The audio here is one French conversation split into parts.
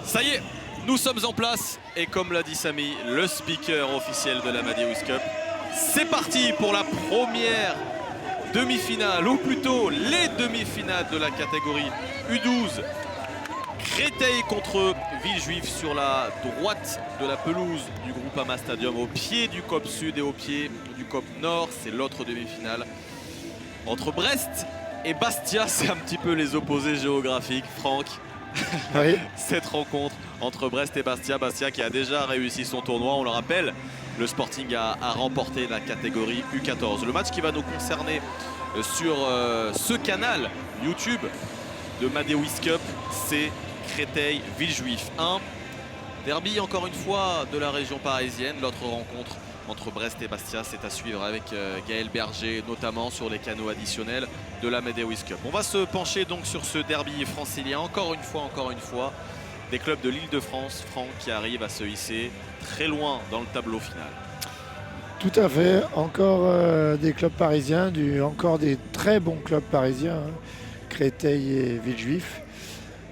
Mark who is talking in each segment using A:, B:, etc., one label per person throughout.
A: Ça y est, nous sommes en place et comme l'a dit Samy, le speaker officiel de l'Amadeus Cup, c'est parti pour la première demi-finale, ou plutôt les demi-finales de la catégorie U12. Créteil contre Villejuif sur la droite de la pelouse du Groupama Stadium, au pied du COP Sud et au pied du COP Nord. C'est l'autre demi-finale. Entre Brest et Bastia, c'est un petit peu les opposés géographiques, Franck.
B: Oui.
A: Cette rencontre entre Brest et Bastia, Bastia qui a déjà réussi son tournoi, on le rappelle, le Sporting a remporté la catégorie U14. Le match qui va nous concerner sur ce canal YouTube de Madeus Cup, c'est Créteil-Villejuif 1. Derby encore une fois de la région parisienne. L'autre rencontre entre Brest et Bastia, c'est à suivre avec Gaël Berger, notamment sur les canaux additionnels de la Madeus Cup. On va se pencher donc sur ce derby francilien, encore une fois, des clubs de l'Île-de-France, Franck, qui arrivent à se hisser très loin dans le tableau final.
B: Tout à fait, encore des clubs parisiens, encore des très bons clubs parisiens, hein. Créteil et Villejuif.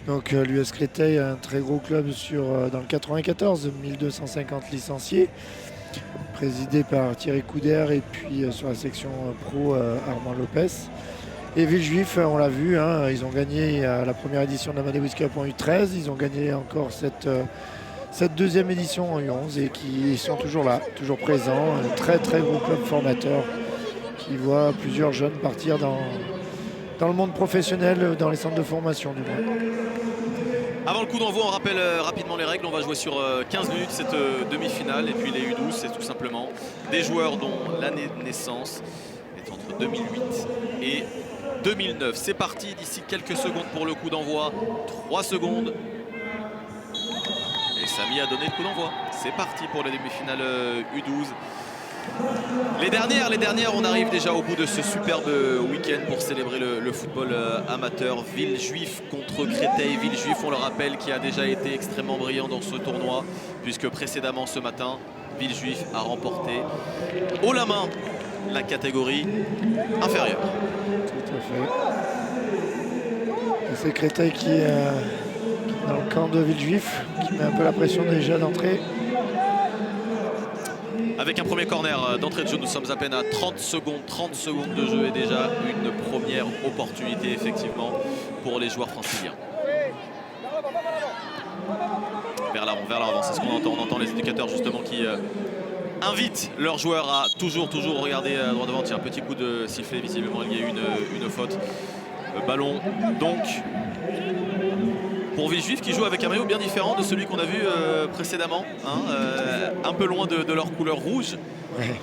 B: Donc l'US Créteil, un très gros club dans le 94, 1250 licenciés, présidé par Thierry Couder, et puis sur la section pro Armand Lopez. Et Villejuif, on l'a vu, hein, ils ont gagné la première édition de la Madeus Cup en U13, ils ont gagné encore cette deuxième édition en U11 et qui sont toujours là, toujours présents. Un très très gros club formateur qui voit plusieurs jeunes partir dans le monde professionnel, dans les centres de formation du moins.
A: Avant le coup d'envoi, on rappelle rapidement les règles. On va jouer sur 15 minutes cette demi-finale. Et puis les U12, c'est tout simplement des joueurs dont l'année de naissance est entre 2008 et 2009. C'est parti d'ici quelques secondes pour le coup d'envoi. 3 secondes. Et Samy a donné le coup d'envoi. C'est parti pour la demi-finale U12. Les dernières, on arrive déjà au bout de ce superbe week-end pour célébrer le football amateur. Villejuif contre Créteil. Villejuif, on le rappelle, qui a déjà été extrêmement brillant dans ce tournoi, puisque précédemment ce matin, Villejuif a remporté haut la main la catégorie inférieure.
B: Tout à fait. Et c'est Créteil qui est dans le camp de Villejuif, qui met un peu la pression déjà d'entrée.
A: Avec un premier corner d'entrée de jeu, nous sommes à peine à 30 secondes de jeu et déjà une première opportunité effectivement pour les joueurs franciliens. Vers l'avant, c'est ce qu'on entend. On entend les éducateurs justement qui invitent leurs joueurs à toujours regarder droit devant. Tiens, petit coup de sifflet, visiblement il y a eu une faute. Ballon donc pour Villejuif qui joue avec un maillot bien différent de celui qu'on a vu précédemment, hein, un peu loin de leur couleur rouge.
B: Ouais.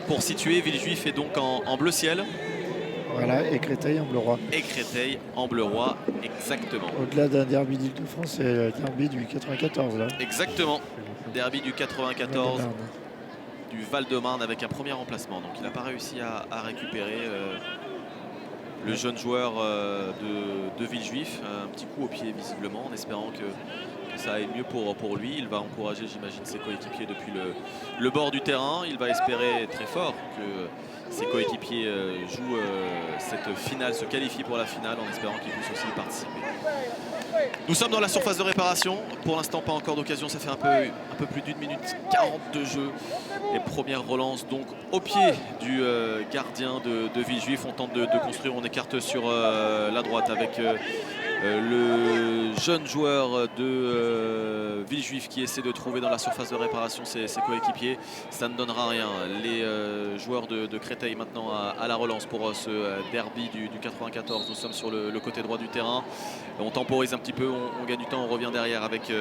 A: Pour situer, Villejuif est donc en bleu ciel.
B: Voilà, et Créteil en bleu roi.
A: Et Créteil en bleu roi, exactement.
B: Au-delà d'un derby d'Île-de-France, c'est le derby du 94 là.
A: Exactement, derby du 94 du Val-de-Marne avec un premier remplacement. Donc il n'a pas réussi à récupérer le jeune joueur de Villejuif. Un petit coup au pied visiblement, en espérant que ça aille mieux pour lui. Il va encourager, j'imagine, ses coéquipiers depuis le bord du terrain. Il va espérer très fort que ses coéquipiers jouent cette finale, se qualifient pour la finale, en espérant qu'ils puissent aussi y participer. Nous sommes dans la surface de réparation. Pour l'instant, pas encore d'occasion. Ça fait un peu plus d'1 minute 40 de jeu. Et première relance donc au pied du gardien de Villejuif. On tente de construire. On écarte sur la droite avec le jeune joueur de Villejuif qui essaie de trouver dans la surface de réparation ses coéquipiers. Ça ne donnera rien. Les joueurs de Créteil maintenant à la relance pour ce derby du 94. Nous sommes sur le côté droit du terrain. On temporise un petit peu, on gagne du temps, on revient derrière avec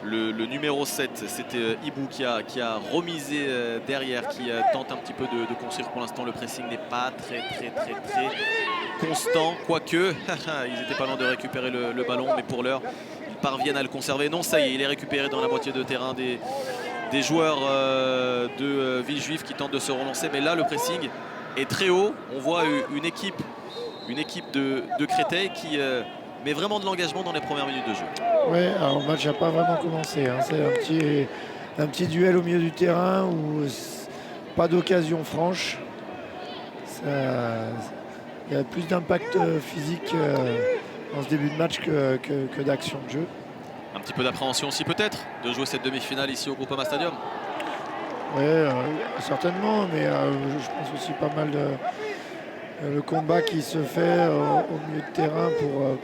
A: le numéro 7. C'était Ibou qui a remisé derrière, qui tente un petit peu de construire. Pour l'instant, le pressing n'est pas très constant, quoique ils étaient pas loin de récupérer le ballon, mais pour l'heure ils parviennent à le conserver. Non, ça y est, il est récupéré dans la moitié de terrain des joueurs de Villejuif qui tentent de se relancer, mais là le pressing est très haut. On voit une équipe de Créteil qui met vraiment de l'engagement dans les premières minutes de jeu.
B: Oui, alors le match n'a pas vraiment commencé, hein. C'est un petit duel au milieu du terrain où pas d'occasion franche. Il y a plus d'impact physique dans ce début de match que d'action de jeu.
A: Un petit peu d'appréhension aussi peut-être de jouer cette demi-finale ici au Groupama Stadium.
B: Oui, certainement, mais je pense aussi pas mal de le combat qui se fait au milieu de terrain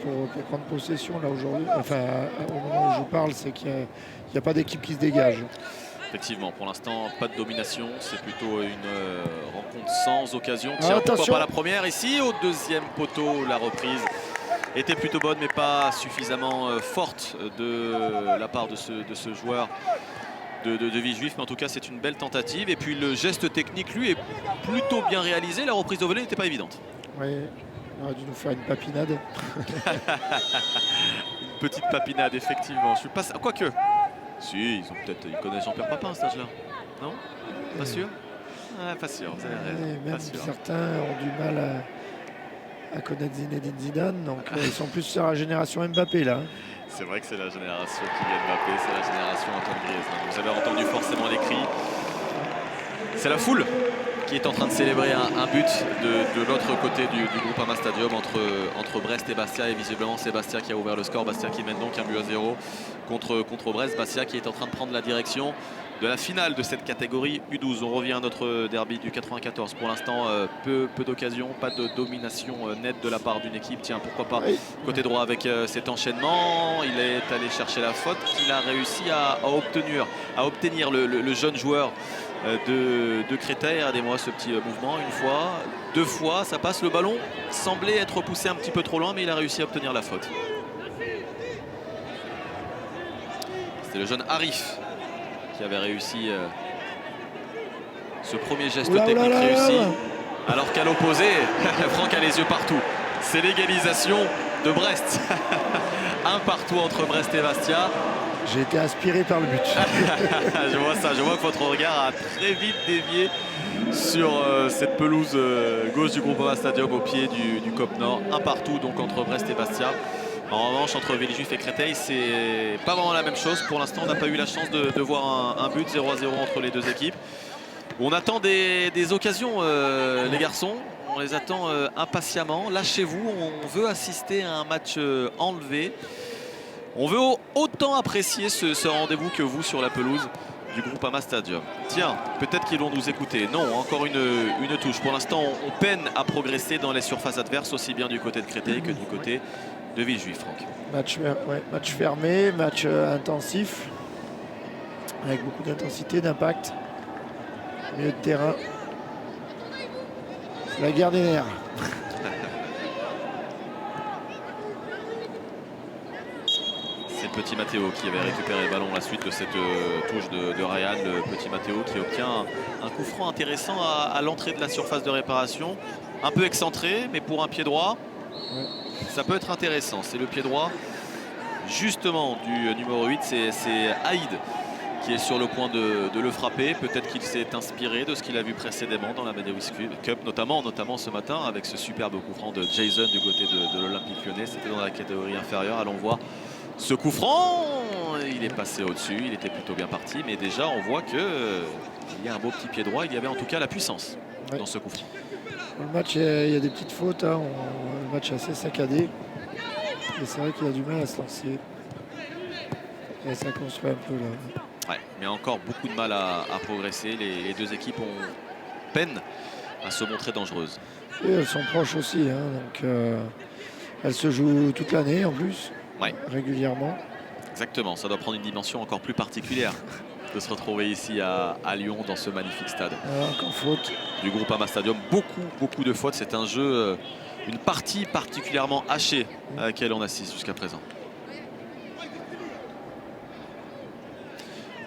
B: pour prendre possession là aujourd'hui. Enfin, au moment où je vous parle, c'est qu'il n'y a pas d'équipe qui se dégage.
A: Effectivement, pour l'instant, pas de domination. C'est plutôt une rencontre sans occasion. Tiens, pourquoi
B: attention.
A: pas la première ici au deuxième poteau. La reprise était plutôt bonne, mais pas suffisamment forte de la part de ce joueur de Villejuif. Mais en tout cas, c'est une belle tentative. Et puis le geste technique, lui, est plutôt bien réalisé. La reprise de volée n'était pas évidente.
B: Oui, on aurait dû nous faire une papinade.
A: Une petite papinade, effectivement. Je suis pas... Quoique. Si, ils connaissent Jean-Pierre Papin à cet âge-là. Non? Pas sûr? Ah, pas sûr, vous avez raison.
B: Même certains ont du mal à connaître Zinedine Zidane, donc ils sont plus sur la génération Mbappé là.
A: C'est vrai que c'est la génération Kylian Mbappé, c'est la génération Antoine Griezmann. Vous avez entendu forcément les cris. C'est la foule qui est en train de célébrer un but de l'autre côté du Groupama Stadium entre Brest et Bastia. Et visiblement, c'est Bastia qui a ouvert le score. Bastia qui mène donc 1-0 contre Brest. Bastia qui est en train de prendre la direction de la finale de cette catégorie U12. On revient à notre derby du 94. Pour l'instant, peu d'occasions, pas de domination nette de la part d'une équipe. Tiens, pourquoi pas côté droit avec cet enchaînement. Il est allé chercher la faute qu'il a réussi à obtenir le jeune joueur de Créteil. Regardez-moi ce petit mouvement. Une fois, deux fois, ça passe. Le ballon semblait être poussé un petit peu trop loin, mais il a réussi à obtenir la faute. C'était le jeune Arif qui avait réussi ce premier geste technique réussi. Alors qu'à l'opposé, Franck a les yeux partout. C'est l'égalisation de Brest. Un partout entre Brest et Bastia.
B: J'ai été aspiré par le but.
A: Je vois ça, je vois que votre regard a très vite dévié sur cette pelouse gauche du Groupama Stadium au pied du COP Nord. Un partout donc entre Brest et Bastia. En revanche, entre Villejuif et Créteil, c'est pas vraiment la même chose. Pour l'instant, on n'a pas eu la chance de voir un but 0-0 entre les deux équipes. On attend des occasions, les garçons. On les attend impatiemment. Lâchez-vous, on veut assister à un match enlevé. On veut autant apprécier ce rendez-vous que vous sur la pelouse du Groupama Stadium. Tiens, peut-être qu'ils vont nous écouter. Non, encore une touche. Pour l'instant, on peine à progresser dans les surfaces adverses, aussi bien du côté de Créteil que du côté de Villejuif, Franck.
B: Match fermé, match intensif, avec beaucoup d'intensité, d'impact. Milieu de terrain. C'est la guerre des nerfs.
A: C'est le petit Matteo qui avait récupéré le ballon à la suite de cette touche de Ryan. Le petit Matteo qui obtient un coup franc intéressant à l'entrée de la surface de réparation. Un peu excentré, mais pour un pied droit, ça peut être intéressant. C'est le pied droit justement du numéro 8, c'est Haïd qui est sur le point de le frapper. Peut-être qu'il s'est inspiré de ce qu'il a vu précédemment dans la Davis Cup, notamment ce matin avec ce superbe coup franc de Jason du côté de l'Olympique Lyonnais. C'était dans la catégorie inférieure. Allons voir ce coup franc. Il est passé au-dessus, il était plutôt bien parti, mais déjà on voit qu'il y a un beau petit pied droit. Il y avait en tout cas la puissance dans ce coup franc.
B: Le match, il y a des petites fautes, hein. Le match est assez saccadé. Et c'est vrai qu'il a du mal à se lancer. Et ça construit un peu là.
A: Ouais, mais encore beaucoup de mal à progresser. Les deux équipes ont peine à se montrer dangereuses.
B: Et elles sont proches aussi, hein, donc elles se jouent toute l'année en plus, régulièrement.
A: Exactement, ça doit prendre une dimension encore plus particulière de se retrouver ici à Lyon dans ce magnifique stade.
B: Encore faute.
A: Du Groupama Stadium, beaucoup de fautes. C'est un jeu, une partie particulièrement hachée à laquelle on assiste jusqu'à présent.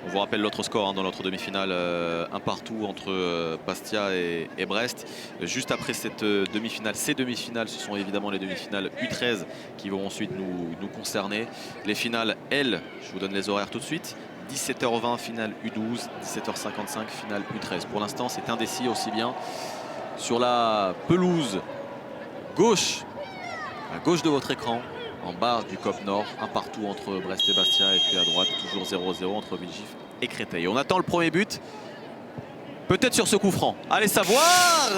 A: On vous rappelle l'autre score dans l'autre demi-finale, un partout entre Bastia et Brest. Juste après cette demi-finale, ces demi-finales, ce sont évidemment les demi-finales U13 qui vont ensuite nous concerner. Les finales, elles, je vous donne les horaires tout de suite. 17h20 finale U12, 17h55 finale U13. Pour l'instant, c'est indécis aussi bien sur la pelouse gauche, à gauche de votre écran. En bas du COP Nord, un partout entre Brest et Bastia, et puis à droite toujours 0-0 entre Villejuif et Créteil. On attend le premier but. Peut-être sur ce coup franc. Allez savoir.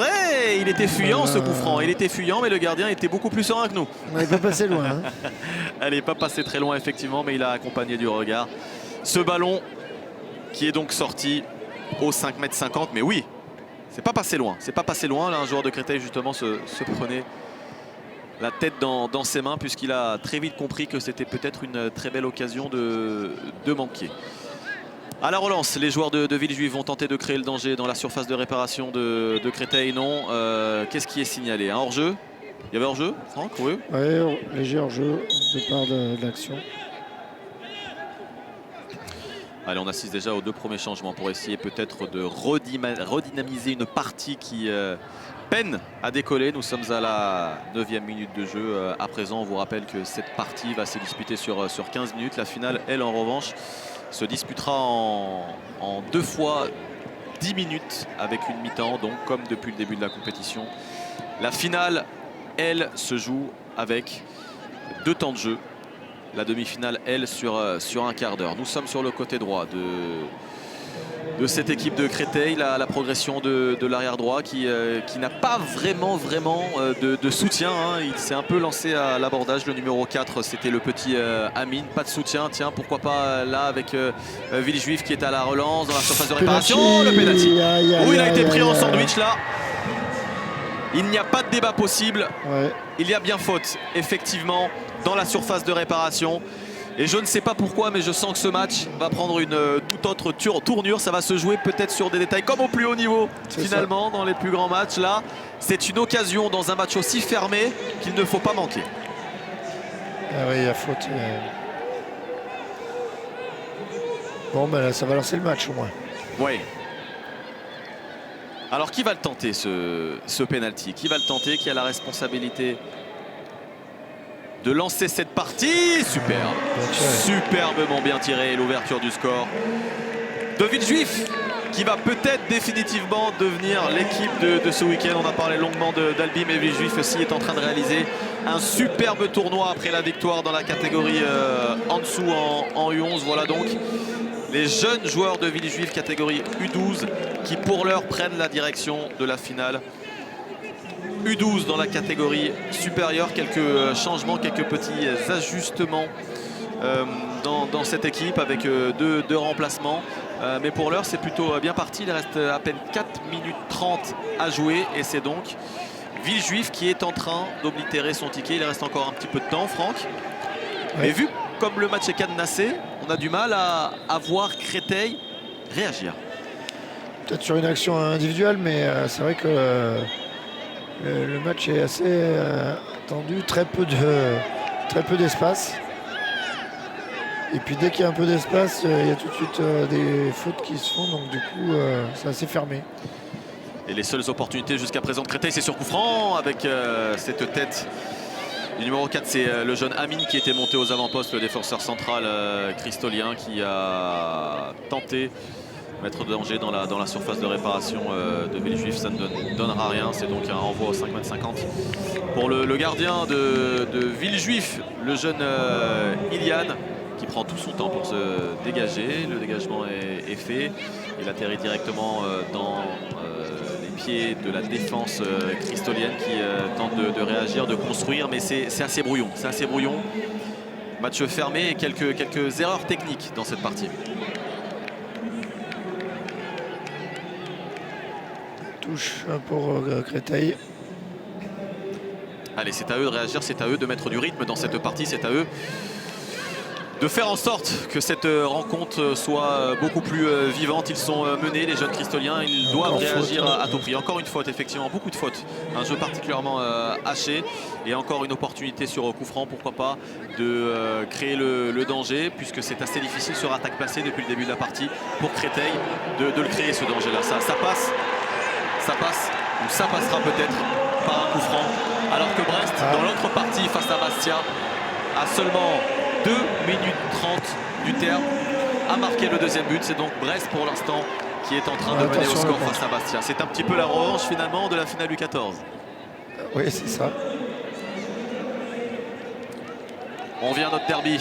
A: Hey, il était fuyant ce coup franc. Il était fuyant, mais le gardien était beaucoup plus serein que nous.
B: On n'est pas passé loin. Hein.
A: Elle n'est pas passée très loin effectivement, mais il a accompagné du regard. Ce ballon qui est donc sorti au 5,50 m. Mais oui, c'est pas passé loin. C'est pas passé loin. Là, un joueur de Créteil justement se prenait la tête dans ses mains puisqu'il a très vite compris que c'était peut-être une très belle occasion de manquer. À la relance, les joueurs de Villejuif vont tenter de créer le danger dans la surface de réparation de Créteil. Non. Qu'est-ce qui est signalé? Un hors-jeu? Il y avait hors-jeu, Franck? Oui,
B: léger hors-jeu au départ de l'action.
A: Allez, on assiste déjà aux 2 premiers changements pour essayer peut-être de redynamiser une partie qui peine à décoller. Nous sommes à la 9e minute de jeu. À présent, on vous rappelle que cette partie va se disputer sur 15 minutes. La finale, elle, en revanche, se disputera en 2 fois 10 minutes avec une mi-temps, donc comme depuis le début de la compétition. La finale, elle, se joue avec 2 temps de jeu. La demi-finale, elle, sur un quart d'heure. Nous sommes sur le côté droit de cette équipe de Créteil. La progression de l'arrière droit qui n'a pas vraiment de soutien. Hein. Il s'est un peu lancé à l'abordage. Le numéro 4, c'était le petit Amine. Pas de soutien. Tiens, pourquoi pas là avec Villejuif qui est à la relance dans la surface de réparation. Le pénalty. Il a été pris en sandwich là. Il n'y a pas de débat possible. Ouais. Il y a bien faute, effectivement, dans la surface de réparation. Et je ne sais pas pourquoi, mais je sens que ce match va prendre une toute autre tournure. Ça va se jouer peut-être sur des détails comme au plus haut niveau, finalement, dans les plus grands matchs. Là, c'est une occasion dans un match aussi fermé qu'il ne faut pas manquer.
B: Ah oui, il y a faute. Bon, ben là, ça va lancer le match au moins.
A: Oui. Alors, qui va le tenter, ce penalty? Qui va le tenter? Qui a la responsabilité de lancer cette partie? Superbe. Superbement bien tiré, l'ouverture du score de Villejuif, qui va peut-être définitivement devenir l'équipe de ce week-end. On a parlé longuement d'Albi, mais Villejuif aussi est en train de réaliser un superbe tournoi après la victoire dans la catégorie en dessous en U11. Voilà donc les jeunes joueurs de Villejuif catégorie U12 qui pour l'heure prennent la direction de la finale. U12 dans la catégorie supérieure, quelques changements, quelques petits ajustements dans cette équipe avec deux remplacements. Mais pour l'heure c'est plutôt bien parti. Il reste à peine 4 minutes 30 à jouer et c'est donc Villejuif qui est en train d'oblitérer son ticket. Il reste encore un petit peu de temps, Franck. Mais vu comme le match est cadenassé, on a du mal à voir Créteil réagir. Peut-être
B: sur une action individuelle, mais c'est vrai que le match est assez tendu, très peu d'espace. Et puis dès qu'il y a un peu d'espace, il y a tout de suite des fautes qui se font, donc du coup c'est assez fermé.
A: Et les seules opportunités jusqu'à présent de Créteil, c'est sur coup franc avec cette tête du numéro 4, c'est le jeune Amine qui était monté aux avant-postes, le défenseur central cristolien qui a tenté de mettre de danger dans la surface de réparation de Villejuif. Ça ne donnera rien, c'est donc un renvoi au 5,50 m pour le gardien de Villejuif, le jeune Iliane, qui prend tout son temps pour se dégager. Le dégagement est fait. Il atterrit directement dans les pieds de la défense cristolienne qui tente de réagir, de construire, mais c'est assez brouillon. C'est assez brouillon. Match fermé et quelques erreurs techniques dans cette partie.
B: Touche pour Créteil.
A: Allez, c'est à eux de réagir, c'est à eux de mettre du rythme dans cette partie, c'est à eux de faire en sorte que cette rencontre soit beaucoup plus vivante. Ils sont menés, les jeunes cristoliens, ils doivent réagir à tout prix. Encore une faute, effectivement, beaucoup de fautes. Un jeu particulièrement haché et encore une opportunité sur coup franc, pourquoi pas, de créer le danger, puisque c'est assez difficile sur attaque placée depuis le début de la partie pour Créteil de le créer, ce danger-là. Ça passe, ou ça passera peut-être par un coup franc, alors que Brest, dans l'autre partie face à Bastia, a seulement 2 minutes 30 du terme a marqué le deuxième but. C'est donc Brest pour l'instant qui est en train de mener au score face à Bastia. C'est un petit peu la revanche finalement de la finale du 14.
B: Oui, c'est ça.
A: On vient à notre derby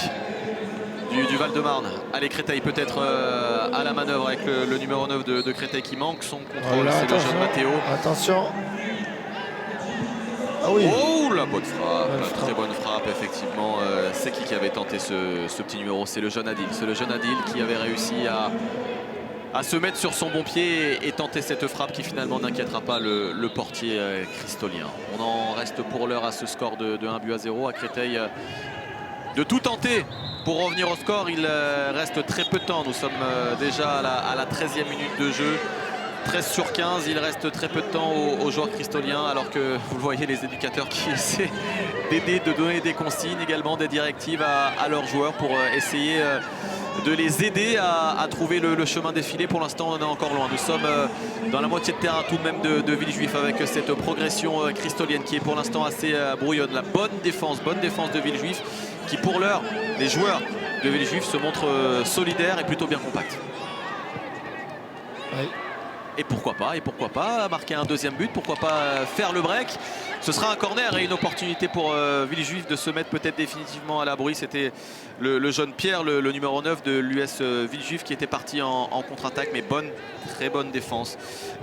A: du Val-de-Marne. Allez, Créteil peut-être à la manœuvre avec le numéro 9 de Créteil qui manque son contrôle.
B: Voilà,
A: c'est le jeune Mathéo.
B: Attention. Ah oui.
A: Oh, la bonne frappe,
B: Bonne
A: très bonne frappe, effectivement. C'est qui avait tenté ce petit numéro? C'est le jeune Adil. C'est le jeune Adil qui avait réussi à se mettre sur son bon pied et tenter cette frappe qui finalement n'inquiétera pas le portier cristolien. On en reste pour l'heure à ce score de 1-0 à Créteil. De tout tenter pour revenir au score, il reste très peu de temps. Nous sommes déjà à la 13e minute de jeu. 13/15, il reste très peu de temps aux joueurs cristoliens, alors que vous le voyez, les éducateurs qui essaient d'aider, de donner des consignes, également des directives à leurs joueurs pour essayer de les aider à trouver le chemin défilé. Pour l'instant, on est encore loin. Nous sommes dans la moitié de terrain tout de même de Villejuif, avec cette progression cristolienne qui est pour l'instant assez brouillonne. La bonne défense de Villejuif, qui pour l'heure, les joueurs de Villejuif se montrent solidaires et plutôt bien compacts.
B: Oui.
A: Et pourquoi pas marquer un deuxième but, pourquoi pas faire le break. Ce sera un corner et une opportunité pour Villejuif de se mettre peut-être définitivement à l'abri. C'était le jeune Pierre, le numéro 9 de l'US Villejuif, qui était parti en contre-attaque, mais très bonne défense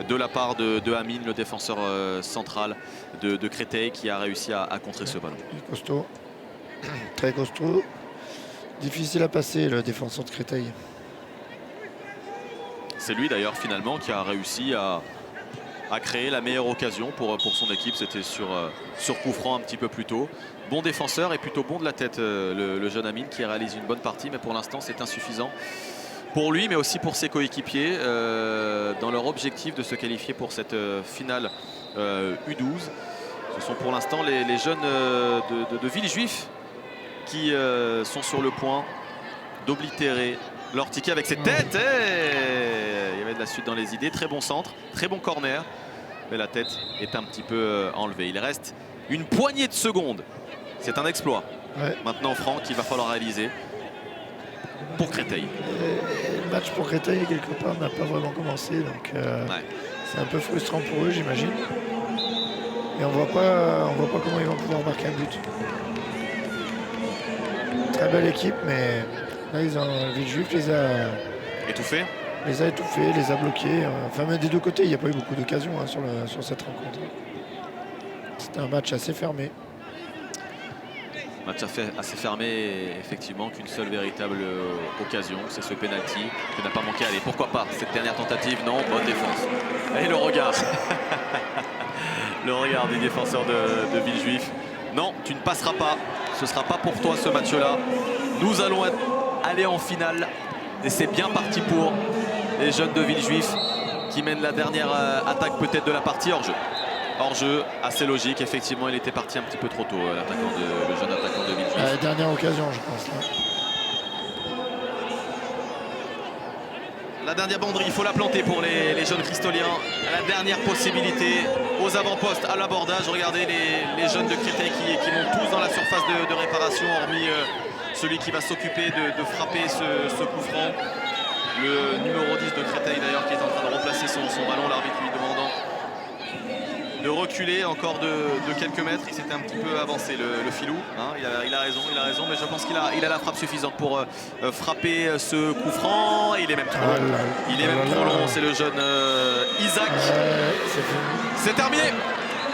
A: de la part de Amine, le défenseur central de Créteil, qui a réussi à contrer ce ballon.
B: Costaud, très costaud, difficile à passer, le défenseur de Créteil.
A: C'est lui d'ailleurs finalement qui a réussi à créer la meilleure occasion pour son équipe. C'était sur coup franc un petit peu plus tôt. Bon défenseur et plutôt bon de la tête, le jeune Amine, qui réalise une bonne partie, mais pour l'instant c'est insuffisant pour lui, mais aussi pour ses coéquipiers dans leur objectif de se qualifier pour cette finale U12. Ce sont pour l'instant les jeunes de Villejuif qui sont sur le point d'oblitérer leur ticket avec cette tête. Il y avait de la suite dans les idées. Très bon centre, très bon corner. Mais la tête est un petit peu enlevée. Il reste une poignée de secondes. C'est un exploit.
B: Ouais.
A: Maintenant, Franck, il va falloir réaliser pour Créteil.
B: Le match pour Créteil, quelque part, n'a pas vraiment commencé. Donc c'est un peu frustrant pour eux, j'imagine. Et on voit pas comment ils vont pouvoir marquer un but. Très belle équipe, mais là, Villejuif les a étouffés, les a bloqués. Enfin, mais des deux côtés, il n'y a pas eu beaucoup d'occasions sur cette rencontre. C'était un match assez fermé.
A: Match assez fermé, effectivement, qu'une seule véritable occasion, c'est ce penalty qui n'a pas manqué. Allez, pourquoi pas cette dernière tentative? Non, bonne défense. Et le regard. Le regard des défenseurs de Villejuif. Non, tu ne passeras pas. Ce ne sera pas pour toi ce match-là. Nous allons aller en finale. Et c'est bien parti pour les jeunes de Villejuif qui mènent la dernière attaque peut-être de la partie hors-jeu. Hors-jeu, assez logique. Effectivement, il était parti un petit peu trop tôt, le jeune attaquant de Villejuif.
B: Dernière occasion, je pense. Là.
A: La dernière banderie, il faut la planter pour les jeunes cristoliens. La dernière possibilité aux avant-postes, à l'abordage. Regardez les jeunes de Créteil qui montent tous dans la surface de réparation, hormis celui qui va s'occuper de frapper ce coup franc. Le numéro 10 de Créteil d'ailleurs, qui est en train de remplacer son ballon, l'arbitre lui demandant de reculer encore de quelques mètres. Il s'était un petit peu avancé, le filou. Hein, il a raison, mais je pense qu'il a la frappe suffisante pour frapper ce coup franc. Il est même trop long. Il est même trop long, c'est le jeune Isaac. C'est terminé.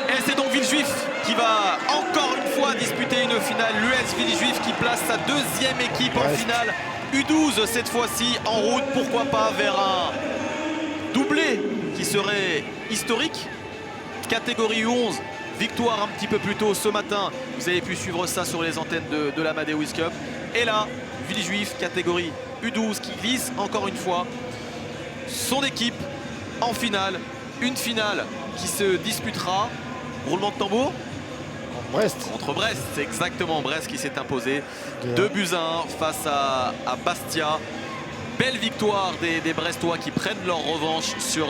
A: Et c'est donc Villejuif qui va encore une fois disputer une finale. L'US Villejuif qui place sa deuxième équipe en finale. U12 cette fois-ci, en route, pourquoi pas, vers un doublé qui serait historique. Catégorie U11, victoire un petit peu plus tôt ce matin. Vous avez pu suivre ça sur les antennes de l'Amadeus Cup. Et là, Villejuif, catégorie U12, qui glisse encore une fois son équipe en finale. Une finale qui se disputera, roulement de tambour, contre Brest. C'est exactement Brest qui s'est imposé 2-1 face à Bastia. Belle victoire des Brestois qui prennent leur revanche sur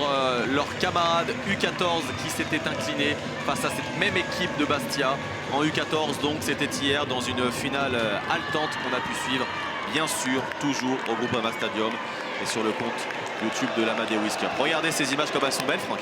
A: leurs camarades U14 qui s'étaient inclinés face à cette même équipe de Bastia en U14. Donc c'était hier dans une finale haletante qu'on a pu suivre, bien sûr, toujours au Groupama Stadium et sur le compte YouTube de l'Amadeus Cup. Regardez ces images comme elles sont belles, Franck.